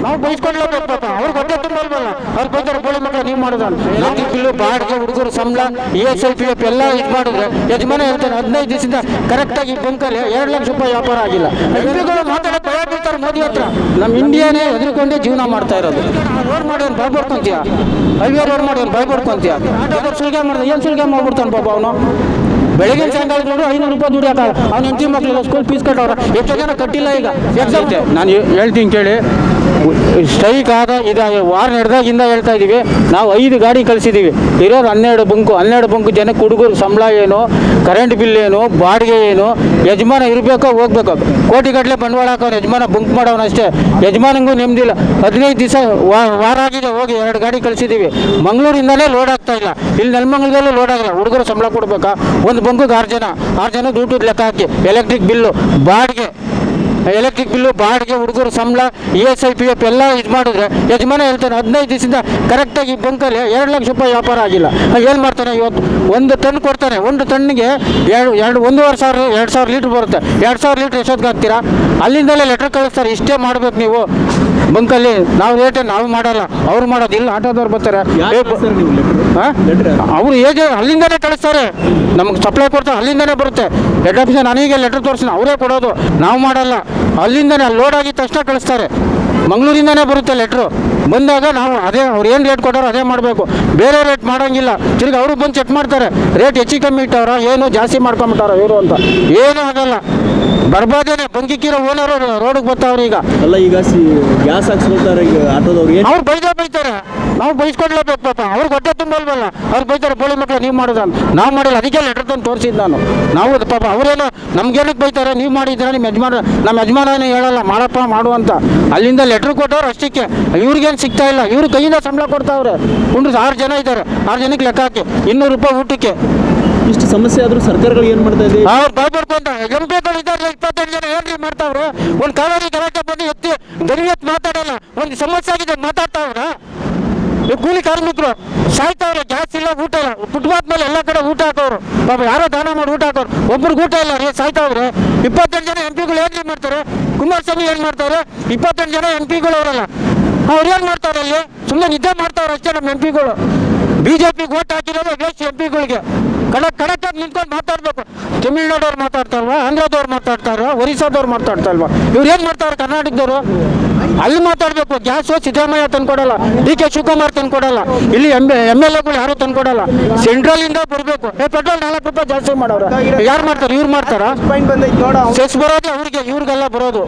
ನಾವು ಬೈಸ್ಕೊಡ್ಲೇಬೇಕು ಪಾಪ. ಅವ್ರಿಗೆ ಹೊಟ್ಟೆ ತುಂಬಲ್ವಲ್ಲ, ಅವ್ರು ಬೈತಾರೆ ಬೋಳಿ ಮಕ್ಕಳು ನೀವು ಮಾಡೋದು. ಎಲೆಕ್ಟ್ರಿಕ್ ಬಿಲ್ಲು, ಬಾಡಿಗೆ, ಹುಡುಗರು ಸಂಬಳ, ESIPF ಎಲ್ಲ ಇದು ಮಾಡಿದ್ರೆ ಯಜಮಾನ ಹೇಳ್ತಾನೆ 15 ದಿವಸದಿಂದ ಕರೆಕ್ಟಾಗಿ ಬಂಕಲ್ಲಿ 2 ಲಕ್ಷ ರೂಪಾಯಿ ವ್ಯಾಪಾರ ಆಗಿಲ್ಲ. ಎಂಪಿಗಳು ಮಾತಾಡೋಕೆ ಭಯ ಬೀಳ್ತಾರೆ ಮೋದಿ ಹತ್ರ. ನಮ್ಮ ಇಂಡಿಯಾನೇ ಎದುರುಕೊಂಡೇ ಜೀವನ ಮಾಡ್ತಾ ಇರೋದು. ರೋಡ್ ಮಾಡಿ ಭಯ ಪಡ್ಕೊಂತೀಯ, ಹೈವೇ ರೋಡ್ ಮಾಡಿ ಭಯ ಪಡ್ಕೊಂತೀಯ. ಆಟೋದವ್ರು ಸುಲಿಗೆ ಮಾಡಿದ್ರೆ ಏನು ಸುಲಿಗೆ ಮಾಡ್ಬಿಡ್ತಾನೆ ಪಾಪ ಅವನು. ಬೆಳಗಿನ ಸಾಯಂಕಾಲ ನೋಡು 500 ರೂಪಾಯಿ ದುಡಿಯಾಕ ಅವ್ನು ಹೆಂಡತಿ ಮಕ್ಕಳಿಗೆ ಸ್ಕೂಲ್ ಫೀಸ್ ಕಟ್ಟವ್ರ. ಎಷ್ಟೋ ಜನ ಕಟ್ಟಿಲ್ಲ ಈಗ ಎಕ್ಸಾಮ್. ನಾನು ಹೇಳ್ತೀನಿ ಕೇಳಿ, ಸ್ಟ್ರೈಕ್ ಆದ ವಾರ ನಡೆದಾಗಿಂದ ಹೇಳ್ತಾ ಇದ್ದೀವಿ. ನಾವು 5 ಗಾಡಿ ಕಳಿಸಿದ್ದೀವಿ. ಇರೋರು 12 ಬಂಕು ಜನಕ್ಕೆ ಹುಡುಗರು ಸಂಬಳ ಏನು, ಕರೆಂಟ್ ಬಿಲ್ ಏನು, ಬಾಡಿಗೆ ಏನು. ಯಜಮಾನ ಇರಬೇಕೋ ಹೋಗ್ಬೇಕು. ಕೋಟಿಗಟ್ಟಲೆ ಬಂಡವಾಳ ಹಾಕೋನು ಯಜಮಾನ, ಬಂಕ್ ಮಾಡೋನು ಅಷ್ಟೇ. ಯಜಮಾನಂಗೂ ನೆಮ್ಮದಿಲ್ಲ. 15 ದಿವಸ ವಾರ ಆಗಿದೆ ಹೋಗಿ 2 ಗಾಡಿ ಕಳಿಸಿದ್ದೀವಿ. ಮಂಗಳೂರಿಂದಲೇ ಲೋಡ್ ಆಗ್ತಾ ಇಲ್ಲ. ಇಲ್ಲಿ ನೆಲಮಂಗಲದಲ್ಲೂ ಲೋಡ್ ಆಗಲ್ಲ. ಹುಡುಗರು ಸಂಬಳ ಕೊಡಬೇಕಾ? ಒಂದು ಬಂಕಿಗೆ 6 ಜನ ದುಡ್ಡು ಲೆಕ್ಕ ಹಾಕಿ. ಎಲೆಕ್ಟ್ರಿಕ್ ಬಿಲ್ಲು, ಬಾಡಿಗೆ, ಹುಡುಗರು ಸಂಬಳ, ESIPF ಎಲ್ಲ ಇದು ಮಾಡಿದ್ರೆ ಯಜಮಾನ ಹೇಳ್ತಾನೆ 15 ದಿವಸದಿಂದ ಕರೆಕ್ಟಾಗಿ ಬಂಕಲ್ಲಿ 2 ಲಕ್ಷ ರೂಪಾಯಿ ವ್ಯಾಪಾರ ಆಗಿಲ್ಲ. ಏನು ಮಾಡ್ತಾನೆ ಇವತ್ತು? 1 ಟನ್ ಕೊಡ್ತಾನೆ. 1 ಟನ್ನಿಗೆ 2,500 ಲೀಟ್ರ್ ಬರುತ್ತೆ. 2,000 ಲೀಟ್ರ್ ಎಷ್ಟೊತ್ತಿಗೆ ಹಾಕ್ತೀರಾ? ಅಲ್ಲಿಂದಲೇ ಲೆಟ್ರ್ ಕಳಿಸ್ತಾರೆ, ಇಷ್ಟೇ ಮಾಡ್ಬೇಕು ನೀವು ಬಂಕಲ್ಲಿ. ನಾವು ರೇಟೇ ನಾವು ಮಾಡಲ್ಲ, ಅವ್ರು ಮಾಡೋದು. ಇಲ್ಲ ಆಟೋದವ್ರು ಬರ್ತಾರೆ, ಅವರು ಅಲ್ಲಿಂದಲೇ ಕಳಿಸ್ತಾರೆ. ನಮಗೆ ಸಪ್ಲೈ ಕೊಡ್ತಾರೆ, ಅಲ್ಲಿಂದನೇ ಬರುತ್ತೆ. ಹೆಡ್ ಆಫೀಸ್ ನನಗೆ ಲೆಟ್ರ್ ತೋರಿಸಿ ಅವರೇ ಕೊಡೋದು, ನಾವು ಮಾಡಲ್ಲ. ಅಲ್ಲಿಂದನೇ ಲೋಡ್ ಆಗಿದ ತಕ್ಷಣ ಕಳಿಸ್ತಾರೆ. ಮಂಗಳೂರಿಂದನೇ ಬರುತ್ತೆ ಲೆಟ್ರು. ಬಂದಾಗ ನಾವು ಅದೇ ಅವ್ರು ಏನು ರೇಟ್ ಕೊಟ್ಟಾರೋ ಅದೇ ಮಾಡಬೇಕು. ಬೇರೆ ರೇಟ್ ಮಾಡೋಂಗಿಲ್ಲ. ತಿರ್ಗಿ ಅವರು ಬಂದು ಚೆಕ್ ಮಾಡ್ತಾರೆ, ರೇಟ್ ಹೆಚ್ಚು ಕಮ್ಮಿ ಇಟ್ಟವ್ರ ಏನು ಜಾಸ್ತಿ ಮಾಡ್ಕೊಂಬಿಟ್ಟಾರ ಇವರು ಅಂತ. ಏನೂ ಆಗಲ್ಲ, ಬರ್ಬಾದೇನೆ. ಬಂಕಿಕ್ಕಿರೋ ಓನರು ರೋಡಿಗೆ ಬರ್ತಾವ್ರು ಈಗ. ಅಲ್ಲ ಈಗ ಗ್ಯಾಸ್ ಹಾಕ್ಸ್ಕೊಳ್ತಾರೆ ಈಗ ಆಟೋದವ್ರು. ಅವ್ರು ಬೈತಾರೆ, ನಾವು ಬೈಸ್ಕೊಡ್ಲೇಬೇಕು ಪಾಪ. ಅವ್ರಿಗೆ ಹೊಟ್ಟೆ ತುಂಬಲ್ವಲ್ಲ, ಅವ್ರು ಬೈತಾರೆ ಬೋಳಿ ಮಕ್ಕಳು ನೀವು ಮಾಡೋದು ಅಂತ. ನಾವು ಮಾಡಿಲ್ಲ, ಅದಕ್ಕೆ ಲೆಟರ್ ತಂದು ತೋರಿಸಿದ್ದು ನಾನು. ನಾವು ಪಾಪ ಅವರೇನೋ ನಮ್ಗೇನಕ್ಕೆ ಬೈತಾರೆ, ನೀವು ಮಾಡಿದ್ರೆ ನಮ್ಮ ಯಜಮಾನೇ ಹೇಳಲ್ಲ ಮಾಡಪ್ಪ ಮಾಡು ಅಂತ. ಅಲ್ಲಿಂದ ಲೆಟ್ರ್ ಕೊಟ್ಟವ್ರು ಅಷ್ಟಕ್ಕೆ. ಇವ್ರಿಗೇನು ಸಿಗ್ತಾ ಇಲ್ಲ. ಇವ್ರು ಕೈಯಿಂದ ಸಂಬಳ ಕೊಡ್ತಾವ್ರೆ. ಹುಡುಗರು 6 ಜನ ಇದ್ದಾರೆ, 6 ಜನಕ್ಕೆ ಲೆಕ್ಕ ಹಾಕಿ 200 ರೂಪಾಯಿ ಊಟಕ್ಕೆ. ಇಷ್ಟು ಸಮಸ್ಯೆ ಆದರೂ ಸರ್ಕಾರಗಳು ಏನು ಮಾಡ್ತಾ ಇದೆ? ಅವ್ರು ಭಯಪಡ್ಕೊಂಡ ಎಂಪಿಗಳು ಇದ್ದಾರೆ 28 ಜನ ಏನ್ರಿ ಮಾಡ್ತಾವ್ರೆ? ಒಂದು ಕಾವೇರಿ ಗಲಾಟೆ ಬಂದು ಎತ್ತಿ ದರಿಯತ್ ಮಾತಾಡಲ್ಲ. ಒಂದು ಸಮಸ್ಯೆ ಆಗಿದೆ ಮಾತಾಡ್ತಾವ್ರ. ಕೂಲಿ ಕಾರ್ಮಿಕರು ಸಾಯ್ತಾವ್ರೆ, ಗ್ಯಾಸ್ ಇಲ್ಲ, ಊಟ ಇಲ್ಲ. ಫುಟ್ಪಾತ್ ಮೇಲೆ ಎಲ್ಲ ಕಡೆ ಊಟ ಹಾಕೋರು ಪಾಪ. ಯಾರೋ ದಾನ ಮಾಡಿ ಊಟ ಹಾಕೋರು, ಒಬ್ರಿಗೆ ಊಟ ಇಲ್ಲ ರೀ, ಸಾಯ್ತಾವ್ರೆ. 28 ಜನ ಎಂಪಿಗಳು ಏನ್ರಿ ಮಾಡ್ತಾರೆ? ಕುಮಾರಸ್ವಾಮಿ ಏನು ಮಾಡ್ತಾರೆ? 28 ಜನ ಎಂಪಿಗಳು ಅವರಲ್ಲ, ಅವ್ರು ಏನು ಮಾಡ್ತಾರೆ? ಅಲ್ಲಿ ಸುಮ್ಮನೆ ನಿದ್ದೆ ಮಾಡ್ತಾವ್ರೆ ಅಷ್ಟೇ ನಮ್ಮ ಎಂಪಿಗಳು. BJPಗೆ ಓಟ್ ಹಾಕಿರೋದು ವೇಸ್ಟ್ ಎಂಪಿಗಳಿಗೆ. ಕಡಕ್ಟಾಗಿ ನಿಂತ್ಕೊಂಡು ಮಾತಾಡ್ಬೇಕು. ತಮಿಳ್ನಾಡವ್ರು ಮಾತಾಡ್ತಾರಲ್ವ, ಆಂಧ್ರದವ್ರು ಮಾತಾಡ್ತಾರ, ಒರಿಸ್ಸಾದವ್ರು ಮಾತಾಡ್ತಾರಲ್ವ, ಇವ್ರು ಏನು ಮಾಡ್ತಾರೆ? ಕರ್ನಾಟಕದವರು ಅಲ್ಲಿ ಮಾತಾಡಬೇಕು. ಗ್ಯಾಸು ಸಿದ್ದರಾಮಯ್ಯ ತಂದ್ಕೊಡಲ್ಲ, DK ಶಿವಕುಮಾರ್ ತಂದ್ಕೊಡಲ್ಲ, ಇಲ್ಲಿ MLAಗಳು ಯಾರು ತಂದ್ಕೊಡಲ್ಲ. ಸೆಂಟ್ರಲಿಂದ ಬರಬೇಕು. ಪೆಟ್ರೋಲ್ 4 ರೂಪಾಯಿ ಜಾಸ್ತಿ ಮಾಡೋರು ಯಾರು ಮಾಡ್ತಾರೆ? ಇವ್ರು ಮಾಡ್ತಾರ? ಸೆಸ್ ಬರೋದು ಅವ್ರಿಗೆ, ಇವ್ರಿಗೆಲ್ಲ ಬರೋದು.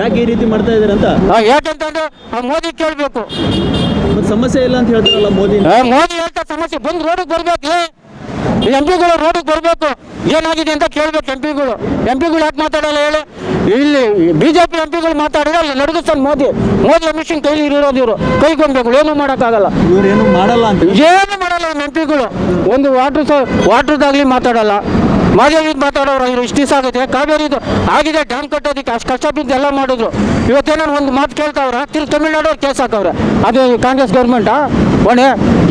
ಯಾಕೆ ಈ ರೀತಿ ಮಾಡ್ತಾ ಇದಾರೆ ಅಂತ? ಯಾಕಂತಂದ್ರೆ ಮೋದಿ ಕೇಳಬೇಕು. ಸಮಸ್ಯೆ ಇಲ್ಲ ಅಂತ ಹೇಳ್ತಾರಲ್ಲ ಮೋದಿ ಹೇಳ್ತಾ ಸಮಸ್ಯೆ ಬಂದು ರೋಡಿಗೆ ಬರ್ಬೇಕು. ಎಂಪಿಗಳು ರೋಡಿಗೆ ಬರಬೇಕು, ಏನಾಗಿದೆ ಅಂತ ಕೇಳ್ಬೇಕು. ಎಂಪಿಗಳು ಯಾಕೆ ಮಾತಾಡಲ್ಲ ಹೇಳಿ? ಇಲ್ಲಿ BJP ಎಂಪಿಗಳು ಮಾತಾಡಿದ್ರೆ ಅಲ್ಲಿ ನಡುಗಿಸ್ತಾನೆ ಮೋದಿ. ಅಮಿಷನ್ ಕೈಲಿ ಇರೋದು ಇವರು ಕೈಗೊಂಡ್ಬೇಕು. ಏನೂ ಮಾಡೋಕ್ಕಾಗಲ್ಲ, ಇವ್ರೇನು ಮಾಡಲ್ಲ ಅಂತ. ಏನು ಮಾಡಲ್ಲ ನಮ್ಮ ಎಂಪಿಗಳು. ಒಂದು ವಾಟ್ರದಾಗಲಿ ಮಾತಾಡಲ್ಲ. ಮಾದೇವಿ ಮಾತಾಡೋರು ಇವರು ಇಷ್ಟು ದಿವಸ ಆಗಿದೆ. ಕಾವೇರಿದು ಆಗಿದೆ, ಡ್ಯಾಮ್ ಕಟ್ಟೋದಕ್ಕೆ ಅಷ್ಟು ಕಷ್ಟ ಬಿದ್ದು ಎಲ್ಲ ಮಾಡಿದ್ರು. ಇವತ್ತೇನೋ ಒಂದು ಮಾತು ಕೇಳ್ತಾವ್ರ, ತಿರ್ಗಿ ತಮಿಳ್ನಾಡವ್ರು ಕೇಸ್ ಹಾಕವ್ರೆ. ಅದು ಕಾಂಗ್ರೆಸ್ ಗೌರ್ಮೆಂಟಾ? ಒಣೆ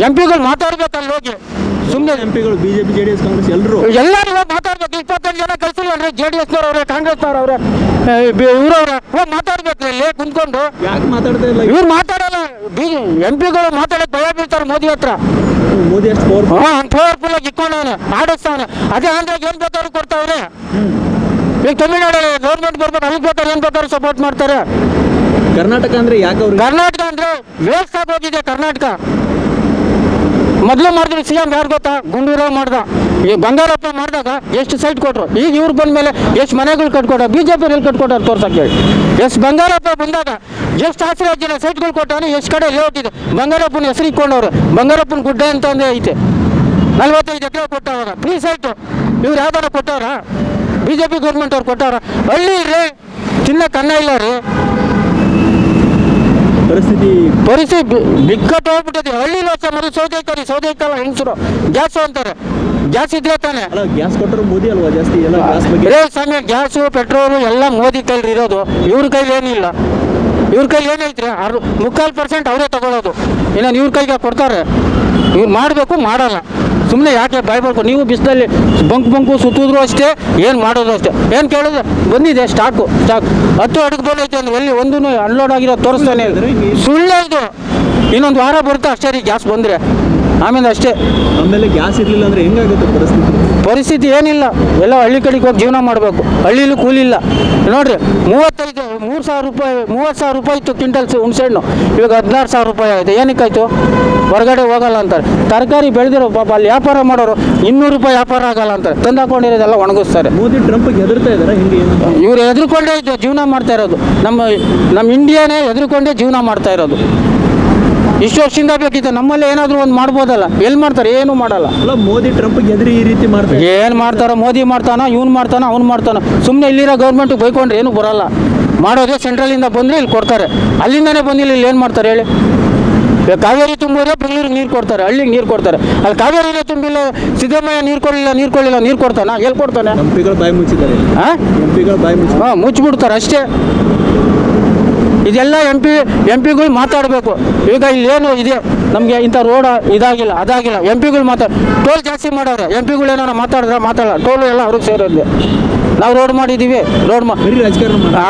ಎಂಪಿಗಳು ಮಾತಾಡ್ಬೇಕಲ್ಲಿ ಹೋಗಿ. ಸುಮ್ಮನೆ ಎಂಪಿಗಳು BJP JDS ಕಾಂಗ್ರೆಸ್ ಎಲ್ಲರೂ ಮಾತಾಡ್ಬೇಕು. 28 ಜನ ಕಳಿಸಿಲ್ಲ, JDSನವ್ರವ್ರೆ, ಕಾಂಗ್ರೆಸ್ನವ್ರವ್ರೆ, ಇವ್ರವ್ರೆ ಹೋಗಿ ಮಾತಾಡ್ಬೇಕು ಇಲ್ಲಿ ಕುಂತ್ಕೊಂಡು. ಯಾಕೆ ಮಾತಾಡ್ತಾ ಇಲ್ಲ ಇವ್ರು? ಮಾತಾಡಲ್ಲ. ಎಂಪಿಗಳು ಮಾತಾಡಕ್ಕೆ ಭಯ ಬೀಳ್ತಾರೆ ಮೋದಿ ಹತ್ರ. ಮೋದಿ ಅಷ್ಟು ಪವರ್ಫುಲ್ ಆಗಿ ಇಕ್ಕೊಂಡವನೆ, ಆಡಿಸ್ತಾವನೆ. ಅದೇ ಆಂಧ್ರಕ್ಕೆ ಏನು ಬೇಕಾದ್ರೂ ಕೊಡ್ತಾವ್ರೆ. ಈಗ ತಮಿಳ್ನಾಡಲ್ಲಿ ಗೌರ್ಮೆಂಟ್ ಬರ್ಬೇಕು, ಅಲ್ಲಿ ಬೇಕಾದ್ರೆ ಏನು ಬೇಕಾದ್ರೂ ಸಪೋರ್ಟ್ ಮಾಡ್ತಾರೆ. ಕರ್ನಾಟಕ ಅಂದ್ರೆ ಯಾಕೆ ಅವ್ರು? ಕರ್ನಾಟಕ ಅಂದ್ರೆ ವೇಸ್ಟ್ ಆಗೋಗಿದೆ. ಕರ್ನಾಟಕ ಮೊದಲು ಮಾಡಿದ್ರು CM ಯಾರು ಗೊತ್ತಾ? ಗುಂಡೂರಾವ್ ಮಾಡ್ದ. ಈ ಬಂಗಾರಪ್ಪ ಮಾಡಿದಾಗ ಎಷ್ಟು ಸೈಟ್ ಕೊಟ್ಟರು. ಈಗ ಇವ್ರು ಬಂದ ಮೇಲೆ ಎಷ್ಟು ಮನೆಗಳು ಕಟ್ಕೊಟ್ಟ? BJP ಎಲ್ಲಿ ಕಟ್ಕೊಟ್ಟಾರೆ ತೋರ್ಸಕ್ಕೆ ಹೇಳಿ. ಬಂಗಾರಪ್ಪ ಬಂದಾಗ ಎಷ್ಟು ಆಶ್ರಯ ಜನ ಸೈಟ್ಗಳು ಕೊಟ್ಟಾನೆ, ಎಷ್ಟು ಕಡೆ ಲೇಔಟ್ ಇದೆ. ಬಂಗಾರಪ್ಪನ ಹೆಸರು ಇಟ್ಕೊಂಡವ್ರು. ಬಂಗಾರಪ್ಪನ ಗುಡ್ಡ ಅಂತಂದೇ ಐತೆ. 45 ಎಕರೆ ಕೊಟ್ಟವಾಗ ಫ್ರೀ ಸೈಟು. ಇವ್ರು ಯಾವ್ದಾರ ಕೊಟ್ಟವ್ರ? BJP ಗೌರ್ಮೆಂಟ್ ಅವ್ರು ಕೊಟ್ಟವ್ರ? ಹಳ್ಳಿ ರೀ, ತಿನ್ನಕ್ಕೆ ಅನ್ನ ಇಲ್ಲ ರೀ. ಪರಿಸ್ಥಿತಿ ಬಿಕ್ಕಟ್ಟು ಹೋಗ್ಬಿಟ್ಟಿದೆ. ಹಳ್ಳಿಲಿ ಮರು ಸೌದೆಕಾಲ ಹೆಂಗಸರು ಗ್ಯಾಸು ಅಂತಾರೆ. ಗ್ಯಾಸ್ ಇದ್ರೆ ತಾನೆ. ಗ್ಯಾಸ್ ಕೊಟ್ಟರು ಮೋದಿ ಅಲ್ವಾ ಜಾಸ್ತಿ? ಸಮಯ ಗ್ಯಾಸು ಪೆಟ್ರೋಲು ಎಲ್ಲ ಮೋದಿ ಕೈಲಿ ಇರೋದು. ಇವ್ರ ಕೈಲಿ ಏನಿಲ್ಲ. ಇವ್ರ ಕೈಲಿ ಏನೈತ್ರಿ? 3/4% ಅವರೇ ತಗೊಳ್ಳೋದು. ಇನ್ನು ಇವ್ರ ಕೈಗೆ ಕೊಡ್ತಾರೆ. ಇವ್ರು ಮಾಡಬೇಕು, ಮಾಡಲ್ಲ. ಸುಮ್ಮನೆ ಯಾಕೆ ಬಾಯ್ಬೇಕು ನೀವು ಬಿಸಿಲಲ್ಲಿ ಬಂಕು ಸುತ್ತಿದ್ರು ಅಷ್ಟೇ, ಏನು ಮಾಡೋದು ಅಷ್ಟೇ. ಏನು ಕೇಳೋದು ಬಂದಿದೆ ಸ್ಟಾಕ್ 10 ಅಡುಗೆ ಬಂದೈತೆ ಅಂದ್ರೆ ಎಲ್ಲಿ ಒಂದೂ ಅನ್ಲೋಡ್ ಆಗಿರೋ ತೋರಿಸ್ತಾನೆ. ಸುಳ್ಳು ಇದು. ಇನ್ನೊಂದು ವಾರ ಬರುತ್ತೆ ಅಷ್ಟೇ ರೀ ಗ್ಯಾಸ್ ಬಂದರೆ, ಆಮೇಲೆ ಅಷ್ಟೇ. ಆಮೇಲೆ ಗ್ಯಾಸ್ ಇರಲಿಲ್ಲ ಅಂದರೆ ಹೆಂಗಾಗುತ್ತೆ ಪರಿಸ್ಥಿತಿ ಏನಿಲ್ಲ, ಎಲ್ಲ ಹಳ್ಳಿ ಕಡೆಗೆ ಹೋಗಿ ಜೀವನ ಮಾಡಬೇಕು. ಹಳ್ಳಿಲಿ ಕೂಲಿಲ್ಲ ನೋಡಿರಿ. 30,000 ರೂಪಾಯಿ ಇತ್ತು ಕ್ವಿಂಟಲ್ಸ್ ಹುಣಸೆಹಣ್ಣು, ಇವಾಗ 16,000 ರೂಪಾಯಿ ಆಯಿತು. ಏನಕ್ಕಾಯ್ತು? ಹೊರಗಡೆ ಹೋಗಲ್ಲ ಅಂತಾರೆ. ತರಕಾರಿ ಬೆಳೆದಿರೋ ಪಾಪ ಅಲ್ಲಿ ವ್ಯಾಪಾರ ಮಾಡೋರು 200 ರೂಪಾಯಿ ವ್ಯಾಪಾರ ಆಗಲ್ಲ ಅಂತಾರೆ. ತಂದು ಹಾಕೊಂಡಿರೋದೆಲ್ಲ ಒಣಗಿಸ್ತಾರೆ. ಮೋದಿ ಟ್ರಂಪ್ಗೆ ಹೆದರ್ತಾ ಇದ್ದಾರೆ ಹಿಂಗೆ? ಇವ್ರು ಹೆದರ್ಕೊಂಡೇ ಜೀವನ ಮಾಡ್ತಾ ಇರೋದು. ನಮ್ಮ ಇಂಡಿಯಾನೇ ಹೆದರ್ಕೊಂಡೇ ಜೀವನ ಮಾಡ್ತಾ ಇರೋದು. ಇಷ್ಟು ವರ್ಷದಿಂದ ಬೇಕಿತ್ತು. ನಮ್ಮಲ್ಲಿ ಏನಾದರೂ ಒಂದು ಮಾಡ್ಬೋದಲ್ಲ, ಎಲ್ಲಿ ಮಾಡ್ತಾರೆ? ಏನೂ ಮಾಡಲ್ಲ. ಅಲ್ಲ, ಮೋದಿ ಟ್ರಂಪ್ಗೆ ಹೆದರಿ ಈ ರೀತಿ ಮಾಡ್ತಾರೆ. ಏನು ಮಾಡ್ತಾರೋ? ಮೋದಿ ಮಾಡ್ತಾನೋ, ಅವ್ನು ಮಾಡ್ತಾನೋ. ಸುಮ್ಮನೆ ಇಲ್ಲಿರೋ ಗೌರ್ಮೆಂಟ್ ಬೈಕೊಂಡ್ರೆ ಏನೂ ಬರೋಲ್ಲ. ಮಾಡೋದೇ ಸೆಂಟ್ರಲಿಂದ ಬಂದರೆ ಇಲ್ಲಿ ಕೊಡ್ತಾರೆ. ಅಲ್ಲಿಂದನೇ ಬಂದಿಲ್ಲ, ಇಲ್ಲಿ ಏನು ಮಾಡ್ತಾರೆ ಹೇಳಿ? ಕಾವೇರಿ ತುಂಬಿದ್ರೆ ಬೆಂಗಳೂರಿಗೆ ನೀರು ಕೊಡ್ತಾರೆ, ಹಳ್ಳಿಗೆ ನೀರು ಕೊಡ್ತಾರೆ. ಅಲ್ಲಿ ಕಾವೇರಿನೇ ತುಂಬಿಲ್ಲ, ಸಿದ್ದರಾಮಯ್ಯ ನೀರು ಕೊಡ್ತಾನ? ಎಲ್ಲಿ ಕೊಡ್ತಾನೆ? ಎಂಪಿಗಳು ಬಾಯಿ ಮುಚ್ಚಿದ್ದಾರೆ. ಮುಚ್ಚಿಬಿಡ್ತಾರೆ ಅಷ್ಟೇ. ಇದೆಲ್ಲ ಎಂ ಪಿಗಳು ಮಾತಾಡಬೇಕು. ಈಗ ಇಲ್ಲೇನು ಇದೆ ನಮಗೆ ಇಂಥ ರೋಡ್ ಇದಾಗಿಲ್ಲ ಅದಾಗಿಲ್ಲ, ಎಂ ಪಿಗಳು ಟೋಲ್ ಜಾಸ್ತಿ ಮಾಡೋರು. ಎಂ ಪಿಗಳು ಏನಾರ ಮಾತಾಡಲ್ಲ. ಟೋಲು ಎಲ್ಲ ಅವ್ರಿಗೆ ಸೇರೋದು. ನಾವು ರೋಡ್ ಮಾಡಿದ್ದೀವಿ,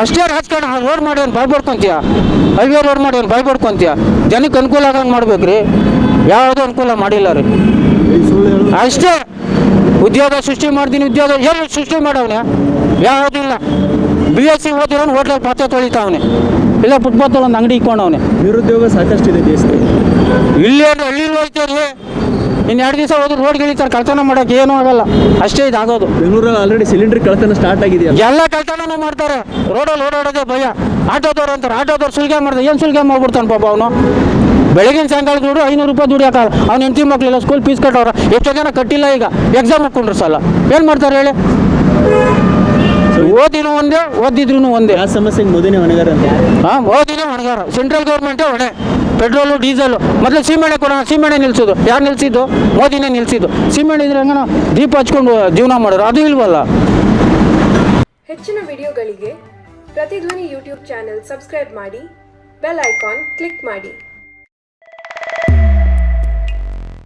ಅಷ್ಟೇ ರಾಜಕಾರಣ. ರೋಡ್ ಮಾಡಿ ಏನು ಬಾಯ್ಬಡ್ಕೊಂತೀಯ? ಹೈವೇ ರೋಡ್ ಮಾಡಿ ಏನು ಬಾಯ್ಬಡ್ಕೊಂತೀಯ? ಜನಕ್ಕೆ ಅನುಕೂಲ ಆಗಂಗೆ ಮಾಡ್ಬೇಕು ರೀ. ಯಾವುದೂ ಅನುಕೂಲ ಮಾಡಿಲ್ಲ ರೀ, ಅಷ್ಟೇ. ಉದ್ಯೋಗ ಸೃಷ್ಟಿ ಮಾಡ್ತೀನಿ, ಉದ್ಯೋಗ ಏನು ಸೃಷ್ಟಿ ಮಾಡವನೆ? ಯಾವುದೂ ಇಲ್ಲ. BSc ಓದಿರೋನು ಹೋಟ್ಲಲ್ಲಿ ಪಾತ್ರೆ ತೊಳಿತಾವನೆ, ಇಲ್ಲ ಫುಟ್ಪಾತಲ್ಲಿ ಒಂದು ಅಂಗಡಿ ಇಟ್ಕೊಂಡವನೆ. ನಿರುದ್ಯೋಗ ಸಾಕಷ್ಟಿದೆ ದೇಶದಲ್ಲಿ. ಇಲ್ಲೇನು ಹಳ್ಳಿಲಿ ಹೋಯ್ತಾರೆ. ಇನ್ನು 2 ದಿವಸ ಹೋದ್ರೆ ರೋಡ್ಗೆ ಇಳಿತಾರೆ. ಕಳ್ತನ ಮಾಡೋಕೆ ಏನೂ ಆಗಲ್ಲ, ಅಷ್ಟೇ ಇದಾಗೋದು. ಬೆಂಗಳೂರಲ್ಲಿ ಆಲ್ರೆಡಿ ಸಿಲಿಂಡರ್ ಕಳ್ತನ ಸ್ಟಾರ್ಟ್ ಆಗಿದೆಯಲ್ಲ? ಎಲ್ಲ ಕಳ್ತನೂ ಮಾಡ್ತಾರೆ. ರೋಡಲ್ಲಿ ಓಡಾಡೋದೇ ಭಯ. ಆಟೋದವ್ರು ಅಂತಾರೆ, ಆಟೋದವ್ರು ಸುಲಿಗೆ ಮಾಡ್ತಾರೆ. ಏನು ಸುಲಿಗೆ ಮಾಡ್ಬಿಡ್ತಾನೆ ಪಾಪ ಅವನು? ಬೆಳಗಿನ ಸಾಯಂಕಾಲ ದುಡ್ಡು 500 ರೂಪಾಯಿ ದುಡಿಯೋಕ್ಕಲ್ಲ. ಅವ್ನು ಹೆಂಡತಿ ಮಕ್ಕಳಿಲ್ಲ, ಸ್ಕೂಲ್ ಫೀಸ್ ಕಟ್ಟೋರು. ಎಷ್ಟೋ ಜನ ಕಟ್ಟಿಲ್ಲ, ಈಗ ಎಕ್ಸಾಮ್ ಹಾಕ್ಕೊಂಡ್ರು ಸಲ. ಏನು ಮಾಡ್ತಾರೆ ಹೇಳಿ? ಓದಿನೂ ಒಂದೇ, ಓದಿದ್ರು ಒಂದೇ. ಯಾವ ಸಮಸ್ಯೆಗೆ ಮೋದಿನೇ ಹೊಣೆಗಾರ ಅಂತ? ಮೋದಿನೇ ಹೊಣೆಗಾರ. ಸೆಂಟ್ರಲ್ ಗೌರ್ಮೆಂಟೇ ಹೊಣೆ. ಪೆಟ್ರೋಲು ಡೀಸೆಲು ಮೊದಲು ಸೀಮೆಣ್ಣೆ ಕೊಡೋಣ. ಸೀಮೆಣ್ಣೆ ನಿಲ್ಲಿಸೋದು ಯಾರು ನಿಲ್ಲಿಸಿದ್ದು? ಮೋದಿನೇ ನಿಲ್ಲಿಸಿದ್ದು. ಸೀಮೆಣ್ಣೆ ಇದ್ರೆ ಹೆಂಗನ ದೀಪ ಹಚ್ಕೊಂಡು ಜೀವನ ಮಾಡೋರು, ಅದು ಇಲ್ವಲ್ಲ. ಹೆಚ್ಚಿನ ವಿಡಿಯೋಗಳಿಗೆ ಪ್ರತಿಧ್ವನಿ ಯೂಟ್ಯೂಬ್ ಚಾನೆಲ್ ಸಬ್ಸ್ಕ್ರೈಬ್ ಮಾಡಿ, ಬೆಲ್ ಐಕಾನ್ ಕ್ಲಿಕ್ ಮಾಡಿ.